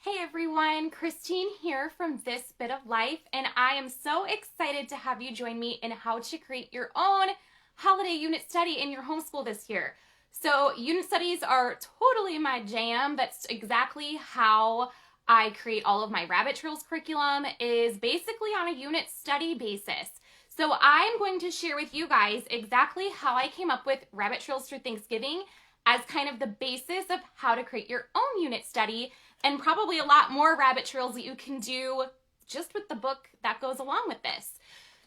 Hey everyone, Christine here from This Bit of Life, and I am so excited to have you join me in how to create your own holiday unit study in your homeschool this year. So unit studies are totally my jam. That's exactly how I create all of my Rabbit Trails curriculum, is basically on a unit study basis. So I'm going to share with you guys exactly how I came up with Rabbit Trails through Thanksgiving as kind of the basis of how to create your own unit study, and probably a lot more rabbit trails that you can do just with the book that goes along with this.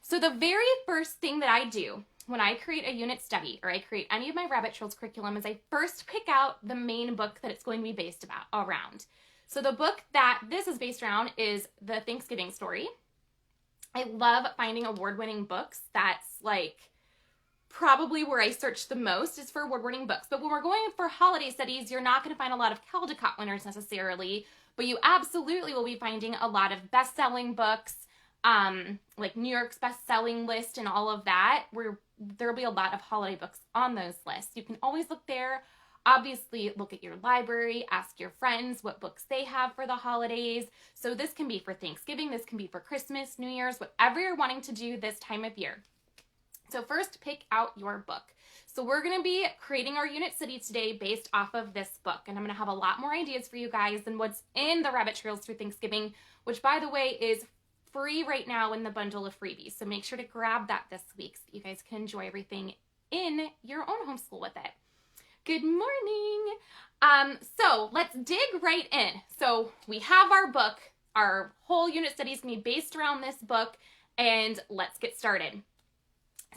So the very first thing that I do when I create a unit study or I create any of my rabbit trails curriculum is I first pick out the main book that it's going to be based around. So the book that this is based around is the Thanksgiving story. I love finding award-winning books. That's like probably where I search the most is for award-winning books. But when we're going for holiday studies, you're not going to find a lot of Caldecott winners necessarily, but you absolutely will be finding a lot of best-selling books, like New York's best-selling list and all of that, where there'll be a lot of holiday books on those lists. You can always look there. Obviously, look at your library, ask your friends what books they have for the holidays. So this can be for Thanksgiving, this can be for Christmas, New Year's, whatever you're wanting to do this time of year. So first, pick out your book. So we're going to be creating our unit study today based off of this book. And I'm going to have a lot more ideas for you guys than what's in the Rabbit Trails through Thanksgiving, which, by the way, is free right now in the bundle of freebies. So make sure to grab that this week so that you guys can enjoy everything in your own homeschool with it. Good morning. So let's dig right in. So we have our book. Our whole unit study is going to be based around this book. And let's get started.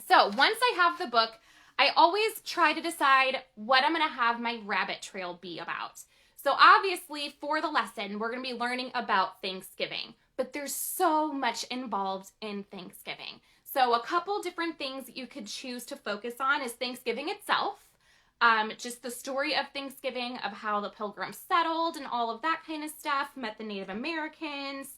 So once I have the book, I always try to decide what I'm going to have my rabbit trail be about. So obviously for the lesson, we're going to be learning about Thanksgiving, but there's so much involved in Thanksgiving. So a couple different things that you could choose to focus on is Thanksgiving itself, just the story of Thanksgiving, of how the Pilgrims settled and all of that kind of stuff, met the Native Americans,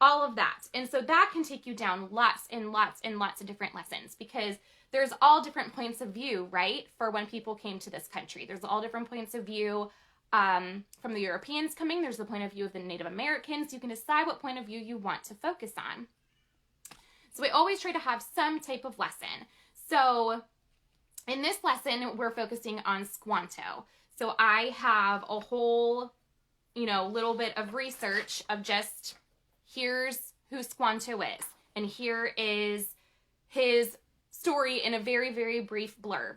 all of that. And so that can take you down lots and lots and lots of different lessons, because there's all different points of view, right? For when people came to this country, there's all different points of view from the Europeans coming. There's the point of view of the Native Americans. You can decide what point of view you want to focus on. So I always try to have some type of lesson. So in this lesson, we're focusing on Squanto. So I have a whole, little bit of research of just, here's who Squanto is, and here is his story in a very, very brief blurb.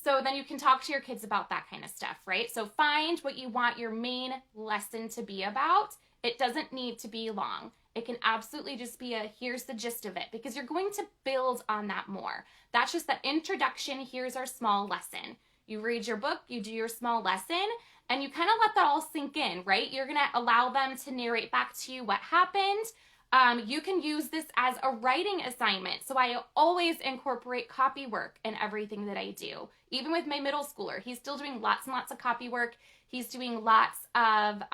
So then you can talk to your kids about that kind of stuff, right? So find what you want your main lesson to be about. It doesn't need to be long. It can absolutely just be here's the gist of it, because you're going to build on that more. That's just that introduction. Here's our small lesson. You read your book, you do your small lesson, and you kind of let that all sink in, right? You're going to allow them to narrate back to you what happened. You can use this as a writing assignment. So I always incorporate copy work in everything that I do. Even with my middle schooler, he's still doing lots and lots of copy work. He's doing lots of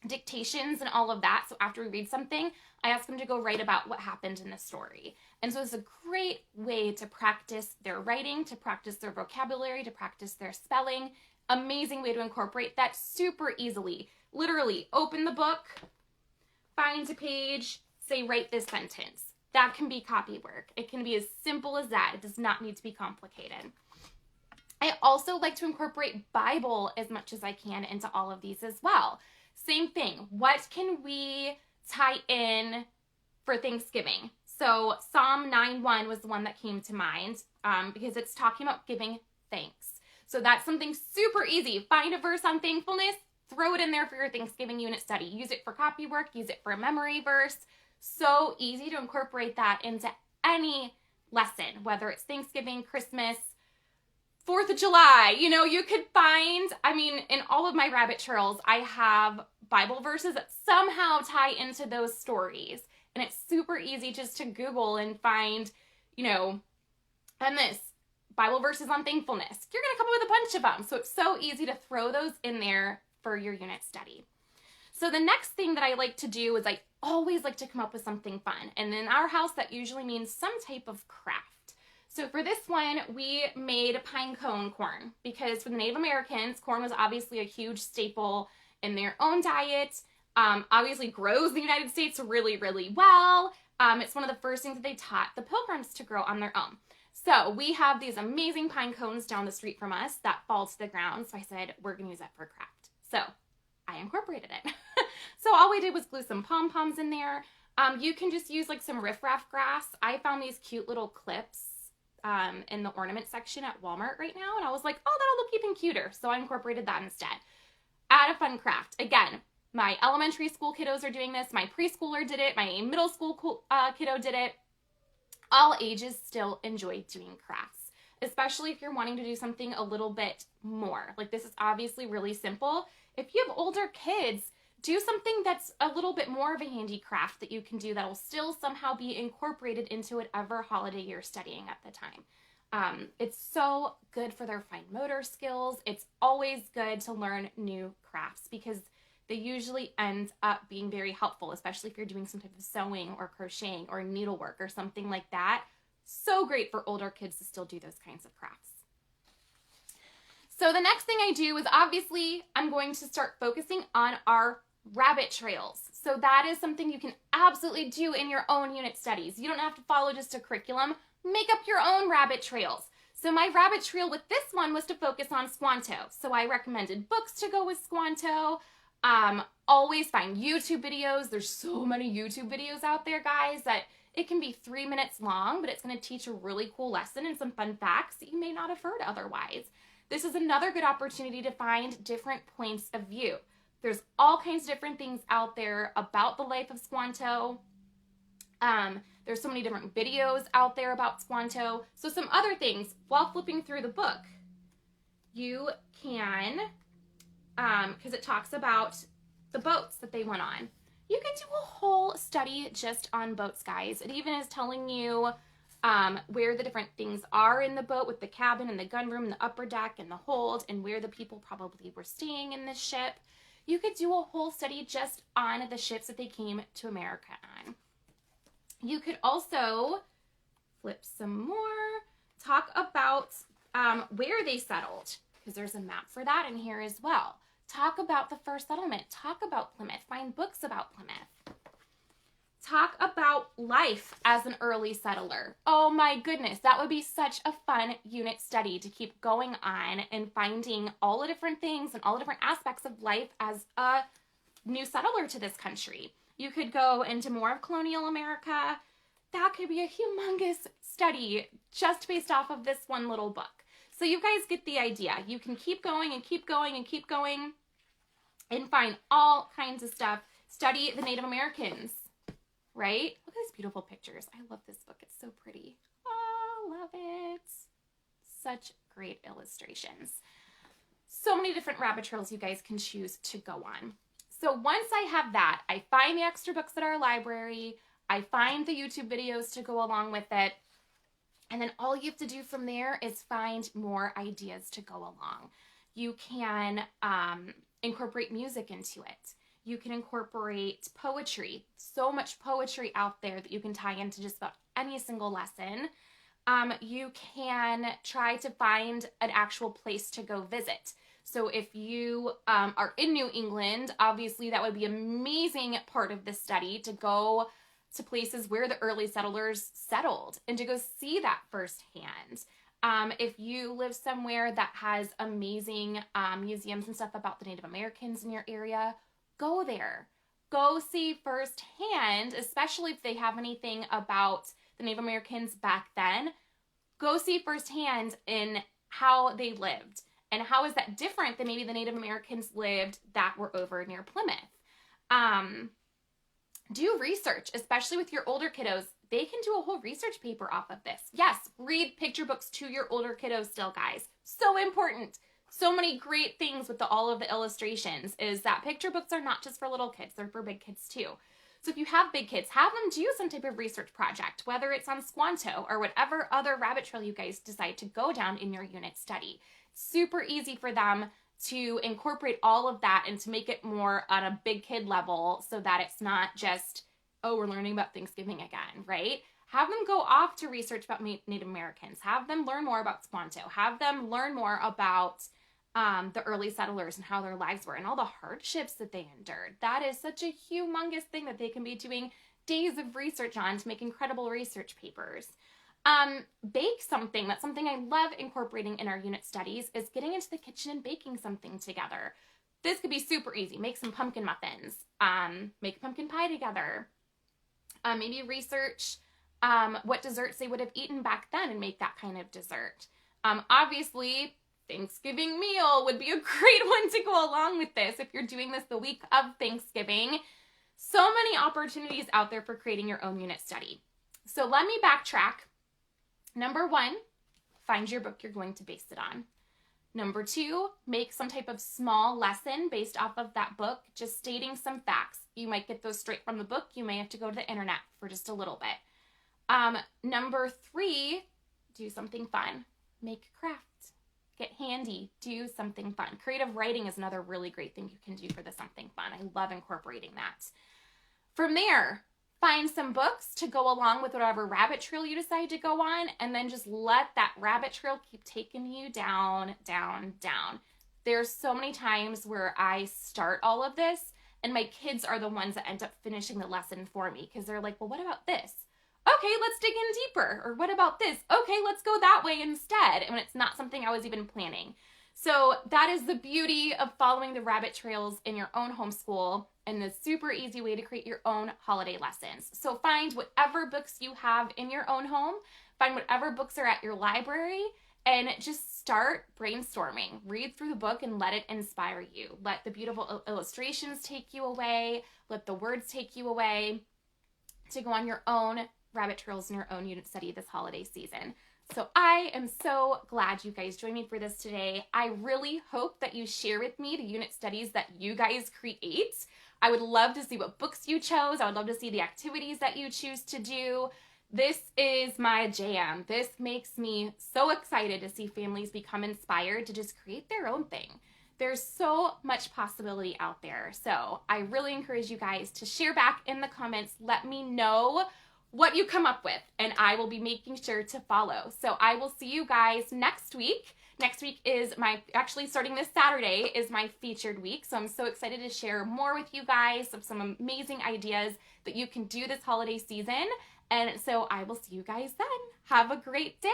dictations and all of that. So after we read something, I ask him to go write about what happened in the story. And so it's a great way to practice their writing, to practice their vocabulary, to practice their spelling. Amazing way to incorporate that super easily. Literally, open the book, find a page, say, write this sentence. That can be copy work. It can be as simple as that. It does not need to be complicated. I also like to incorporate Bible as much as I can into all of these as well. Same thing. What can we tie in for Thanksgiving? So Psalm 9:1 was the one that came to mind because it's talking about giving thanks. So that's something super easy. Find a verse on thankfulness, throw it in there for your Thanksgiving unit study. Use it for copy work, use it for a memory verse. So easy to incorporate that into any lesson, whether it's Thanksgiving, Christmas, 4th of July. You could find, in all of my rabbit trails, I have Bible verses that somehow tie into those stories. And it's super easy just to Google and find, and this, Bible verses on thankfulness. You're going to come up with a bunch of them. So it's so easy to throw those in there for your unit study. So the next thing that I like to do is I always like to come up with something fun. And in our house, that usually means some type of craft. So for this one, we made pine cone corn, because for the Native Americans, corn was obviously a huge staple in their own diet. Obviously grows in the United States really, really well. It's one of the first things that they taught the Pilgrims to grow on their own. So we have these amazing pine cones down the street from us that fall to the ground. So I said, we're going to use that for a craft. So I incorporated it. So all we did was glue some pom-poms in there. You can just use like some riffraff grass. I found these cute little clips in the ornament section at Walmart right now. And I was like, oh, that'll look even cuter. So I incorporated that instead. Add a fun craft. Again, my elementary school kiddos are doing this. My preschooler did it. My middle school kiddo did it. All ages still enjoy doing crafts, especially if you're wanting to do something a little bit more. Like this is obviously really simple. If you have older kids, do something that's a little bit more of a handicraft that you can do that will still somehow be incorporated into whatever holiday you're studying at the time. It's so good for their fine motor skills. It's always good to learn new crafts because they usually end up being very helpful, especially if you're doing some type of sewing or crocheting or needlework or something like that. So great for older kids to still do those kinds of crafts. So the next thing I do is obviously I'm going to start focusing on our rabbit trails. So that is something you can absolutely do in your own unit studies. You don't have to follow just a curriculum. Make up your own rabbit trails. So my rabbit trail with this one was to focus on Squanto. So I recommended books to go with Squanto. Always find YouTube videos. There's so many YouTube videos out there, guys, that it can be 3 minutes long, but it's going to teach a really cool lesson and some fun facts that you may not have heard otherwise. This is another good opportunity to find different points of view. There's all kinds of different things out there about the life of Squanto. There's so many different videos out there about Squanto. So some other things, while flipping through the book, you can, because it talks about the boats that they went on. You can do a whole study just on boats, guys. It even is telling you where the different things are in the boat with the cabin and the gunroom and the upper deck and the hold and where the people probably were staying in this ship. You could do a whole study just on the ships that they came to America on. You could also flip some more, talk about where they settled, because there's a map for that in here as well. Talk about the first settlement. Talk about Plymouth. Find books about Plymouth. Talk about life as an early settler. Oh my goodness, that would be such a fun unit study to keep going on and finding all the different things and all the different aspects of life as a new settler to this country. You could go into more of colonial America. That could be a humongous study just based off of this one little book. So you guys get the idea. You can keep going and keep going and keep going and find all kinds of stuff. Study the Native Americans, right? Look at these beautiful pictures. I love this book. It's so pretty. Oh, love it. Such great illustrations. So many different rabbit trails you guys can choose to go on. So once I have that, I find the extra books at our library. I find the YouTube videos to go along with it. And then all you have to do from there is find more ideas to go along. You can incorporate music into it. You can incorporate poetry. So much poetry out there that you can tie into just about any single lesson. You can try to find an actual place to go visit. So if you are in New England, obviously that would be an amazing part of this study to go to places where the early settlers settled and to go see that firsthand. If you live somewhere that has amazing museums and stuff about the Native Americans in your area, go there. Go see firsthand, especially if they have anything about the Native Americans back then. Go see firsthand in how they lived. And how is that different than maybe the Native Americans lived that were over near Plymouth? Do research, especially with your older kiddos. They can do a whole research paper off of this. Yes, read picture books to your older kiddos still, guys. So important. So many great things with all of the illustrations is that picture books are not just for little kids, they're for big kids too. So if you have big kids, have them do some type of research project, whether it's on Squanto or whatever other rabbit trail you guys decide to go down in your unit study. Super easy for them to incorporate all of that and to make it more on a big kid level so that it's not just, oh, we're learning about Thanksgiving again, right? Have them go off to research about Native Americans. Have them learn more about Squanto. Have them learn more about the early settlers and how their lives were and all the hardships that they endured. That is such a humongous thing that they can be doing days of research on to make incredible research papers. Bake something. That's something I love incorporating in our unit studies, is getting into the kitchen and baking something together. This could be super easy. Make some pumpkin muffins. Make a pumpkin pie together. Maybe research what desserts they would have eaten back then and make that kind of dessert. Obviously, Thanksgiving meal would be a great one to go along with this if you're doing this the week of Thanksgiving. So many opportunities out there for creating your own unit study. So let me backtrack. Number 1, find your book you're going to base it on. Number 2, make some type of small lesson based off of that book, just stating some facts. You might get those straight from the book. You may have to go to the internet for just a little bit. Number 3, do something fun. Make a craft. Get handy. Do something fun. Creative writing is another really great thing you can do for the something fun. I love incorporating that. From there, find some books to go along with whatever rabbit trail you decide to go on, and then just let that rabbit trail keep taking you down, down, down. There's so many times where I start all of this, and my kids are the ones that end up finishing the lesson for me, because they're like, well, what about this? Okay, let's dig in deeper. Or what about this? Okay, let's go that way instead. And it's not something I was even planning. So that is the beauty of following the rabbit trails in your own homeschool, and the super easy way to create your own holiday lessons. So find whatever books you have in your own home, find whatever books are at your library, and just start brainstorming. Read through the book and let it inspire you. Let the beautiful illustrations take you away. Let the words take you away to go on your own rabbit trails in your own unit study this holiday season. So I am so glad you guys joined me for this today. I really hope that you share with me the unit studies that you guys create. I would love to see what books you chose. I would love to see the activities that you choose to do. This is my jam. This makes me so excited to see families become inspired to just create their own thing. There's so much possibility out there. So I really encourage you guys to share back in the comments. Let me know what you come up with, and I will be making sure to follow. So I will see you guys next week. Next week is actually starting this Saturday is my featured week. So I'm so excited to share more with you guys of some amazing ideas that you can do this holiday season. And so I will see you guys then. Have a great day.